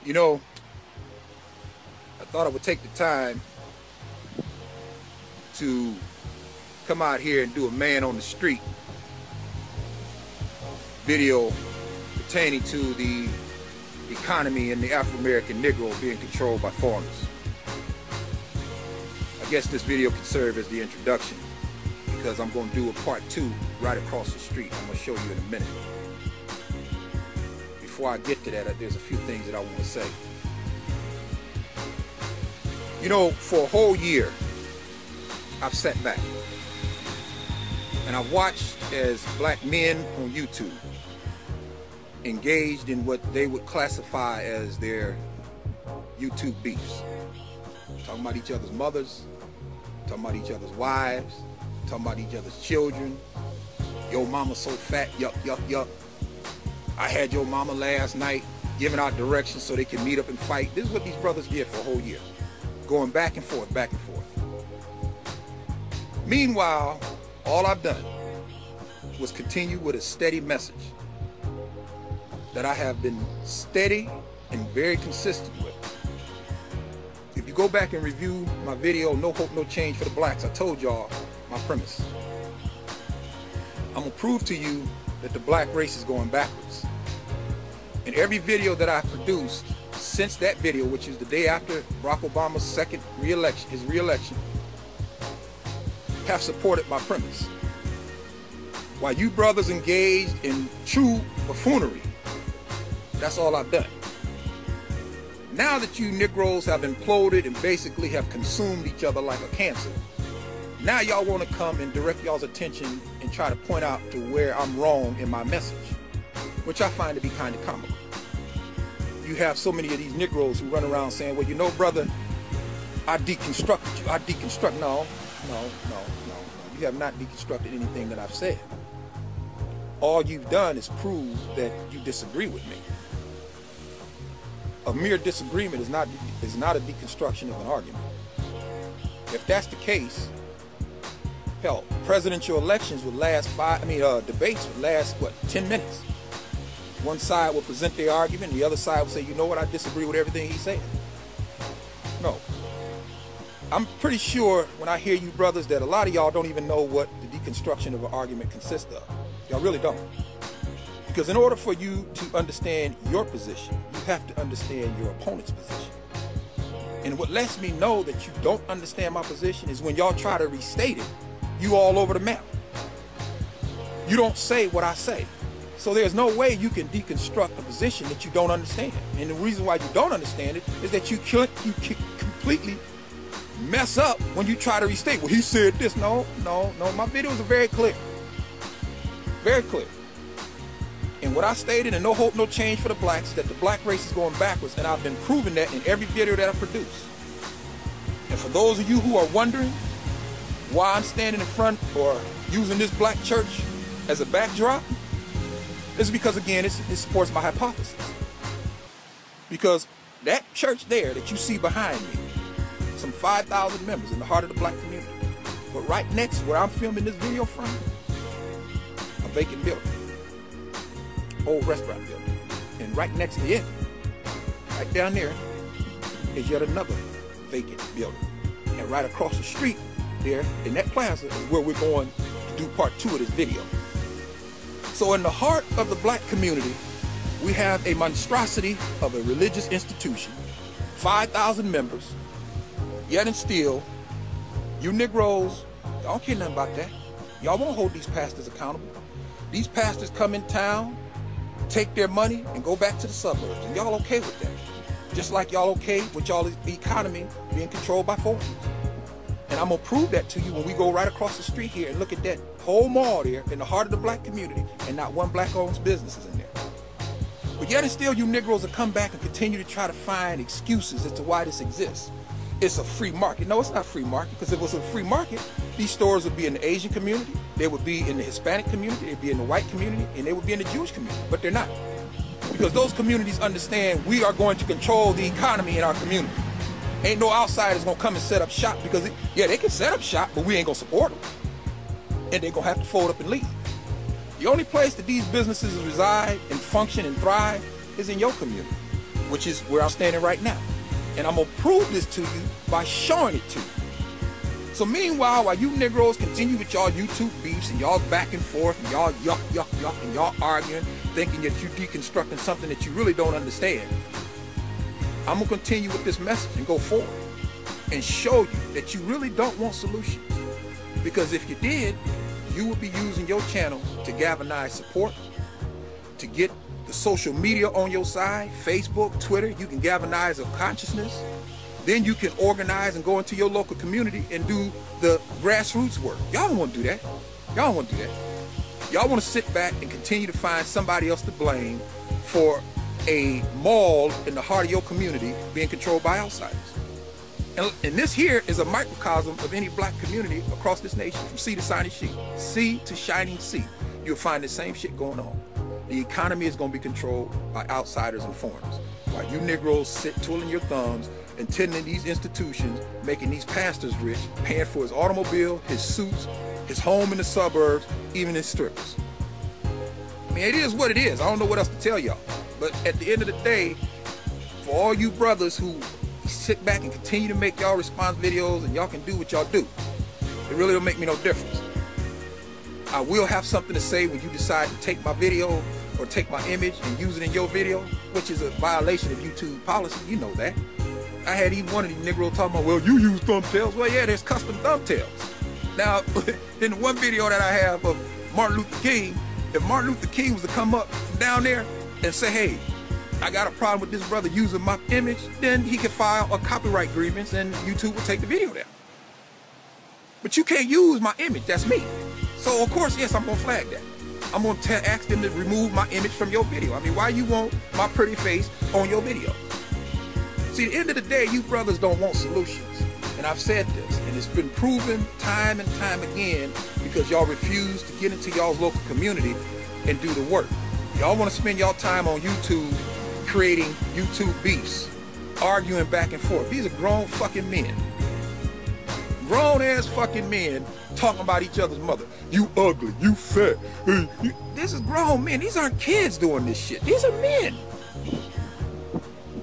You know, I thought I would take the time to come out here and do a man on the street video pertaining to the economy and the Afro-American Negro being controlled by foreigners. I guess this video can serve as the introduction, because I'm going to do a part 2 right across the street. I'm going to show you in a minute. Before I get to that, there's a few things that I want to say. You know, for a whole year, I've sat back and I've watched as black men on YouTube engaged in what they would classify as their YouTube beefs. Talking about each other's mothers, talking about each other's wives, talking about each other's children. Your mama's so fat, yuck, yuck, yuck. I had your mama last night, giving out directions so they can meet up and fight. This is what these brothers did for a whole year. Going back and forth, back and forth. Meanwhile, all I've done was continue with a steady message that I have been steady and very consistent with. If you go back and review my video, No Hope, No Change for the Blacks, I told y'all my premise. I'm gonna prove to you that the black race is going backwards. In every video that I've produced since that video, which is the day after Barack Obama's second re-election, his re-election, have supported my premise. While you brothers engaged in true buffoonery, that's all I've done. Now that you Negroes have imploded and basically have consumed each other like a cancer, now y'all want to come and direct y'all's attention and try to point out to where I'm wrong in my message, which I find to be kind of comical. You have so many of these Negroes who run around saying, well, you know, brother, I deconstructed you. I deconstruct. No. You have not deconstructed anything that I've said. All you've done is prove that you disagree with me. A mere disagreement is not a deconstruction of an argument. If that's the case, hell, presidential elections would last debates would last, what, 10 minutes? One side would present their argument, the other side would say, you know what, I disagree with everything he said. No. I'm pretty sure when I hear you brothers that a lot of y'all don't even know what the deconstruction of an argument consists of. Y'all really don't. Because in order for you to understand your position, you have to understand your opponent's position. And what lets me know that you don't understand my position is when y'all try to restate it, you all over the map. You don't say what I say. So there's no way you can deconstruct a position that you don't understand. And the reason why you don't understand it is that you completely mess up when you try to restate. Well, he said this. No. My videos are very clear. Very clear. And what I stated in No Hope, No Change for the Blacks, that the black race is going backwards, and I've been proving that in every video that I produce. And for those of you who are wondering why I'm standing in front or using this black church as a backdrop, it's because, again, it supports my hypothesis. Because that church there that you see behind me, some 5,000 members in the heart of the black community. But right next where I'm filming this video from, a vacant building. Old restaurant building. And right next to it, right down there, is yet another vacant building. And right across the street there, in that plaza, is where we're going to do part 2 of this video. So in the heart of the black community, we have a monstrosity of a religious institution, 5,000 members, yet and still, you Negroes, y'all don't care nothing about that. Y'all won't hold these pastors accountable. These pastors come in town, take their money, and go back to the suburbs. And y'all okay with that. Just like y'all okay with y'all the economy being controlled by foreigners. And I'm going to prove that to you when we go right across the street here and look at that whole mall there in the heart of the black community, and not one black-owned business is in there. But yet and still, you Negroes will come back and continue to try to find excuses as to why this exists. It's a free market. No, it's not a free market, because if it was a free market, these stores would be in the Asian community, they would be in the Hispanic community, they'd be in the white community, and they would be in the Jewish community. But they're not. Because those communities understand we are going to control the economy in our community. Ain't no outsiders gonna come and set up shop, because yeah, they can set up shop, but we ain't gonna support them. And they're gonna have to fold up and leave. The only place that these businesses reside and function and thrive is in your community. which is where I'm standing right now. And I'm going to prove this to you by showing it to you. So meanwhile, while you Negroes continue with y'all YouTube beefs and y'all back and forth and y'all yuck and y'all arguing, thinking that you deconstructing something that you really don't understand, I'm going to continue with this message and go forward and show you that you really don't want solutions. Because if you did, you would be using your channel to galvanize support, to get the social media on your side, Facebook, Twitter. You can galvanize a consciousness. Then you can organize and go into your local community and do the grassroots work. Y'all don't want to do that. Y'all don't want to do that. Y'all want to sit back and continue to find somebody else to blame for a mall in the heart of your community being controlled by outsiders. And this here is a microcosm of any black community across this nation, from sea to shining sea. Sea to shining sea. You'll find the same shit going on. The economy is going to be controlled by outsiders and foreigners. While you Negroes sit twiddling your thumbs and tending these institutions, making these pastors rich, paying for his automobile, his suits, his home in the suburbs, even his strippers. I mean, it is what it is. I don't know what else to tell y'all. But at the end of the day, for all you brothers who sit back and continue to make y'all response videos and y'all can do what y'all do, it really don't make me no difference. I will have something to say when you decide to take my video or take my image and use it in your video, which is a violation of YouTube policy. You know that. I had even one of these Negroes talking about, well, you use thumbtails. Well, yeah, there's custom thumbtails. Now, in the one video that I have of Martin Luther King, if Martin Luther King was to come up from down there and say, hey, I got a problem with this brother using my image, then he could file a copyright grievance and YouTube will take the video down. But you can't use my image, that's me. So of course, yes, I'm gonna flag that. I'm gonna ask them to remove my image from your video. I mean, why you want my pretty face on your video? See, at the end of the day, you brothers don't want solutions. And I've said this, and it's been proven time and time again because y'all refuse to get into y'all's local community and do the work. Y'all wanna spend y'all time on YouTube creating YouTube beefs, arguing back and forth. These are grown fucking men. Grown ass fucking men talking about each other's mother. You ugly, you fat. This is grown men. These aren't kids doing this shit. These are men.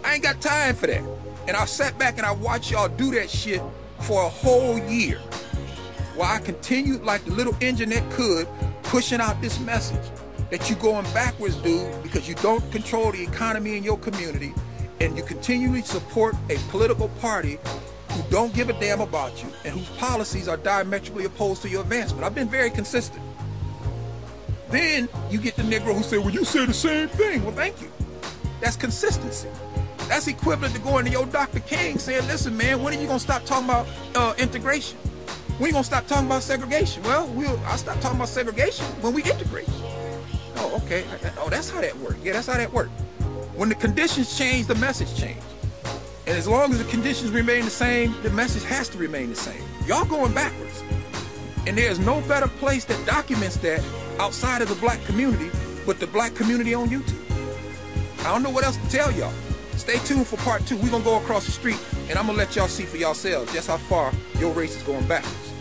I ain't got time for that. And I sat back and I watched y'all do that shit for a whole year. While I continued like the little engine that could, pushing out this message that you going backwards, dude, because you don't control the economy in your community and you continually support a political party who don't give a damn about you and whose policies are diametrically opposed to your advancement. I've been very consistent. Then you get the Negro who say, well, you say the same thing. Well, thank you. That's consistency. That's equivalent to going to your Dr. King saying, listen, man, when are you going to stop talking about integration? When are you going to stop talking about segregation? Well, I'll stop talking about segregation when we integrate. Oh, okay. Oh, that's how that works. Yeah, that's how that works. When the conditions change, the message changes. And as long as the conditions remain the same, the message has to remain the same. Y'all going backwards. And there's no better place that documents that outside of the black community but the black community on YouTube. I don't know what else to tell y'all. Stay tuned for part 2. We're going to go across the street and I'm going to let y'all see for yourselves just how far your race is going backwards.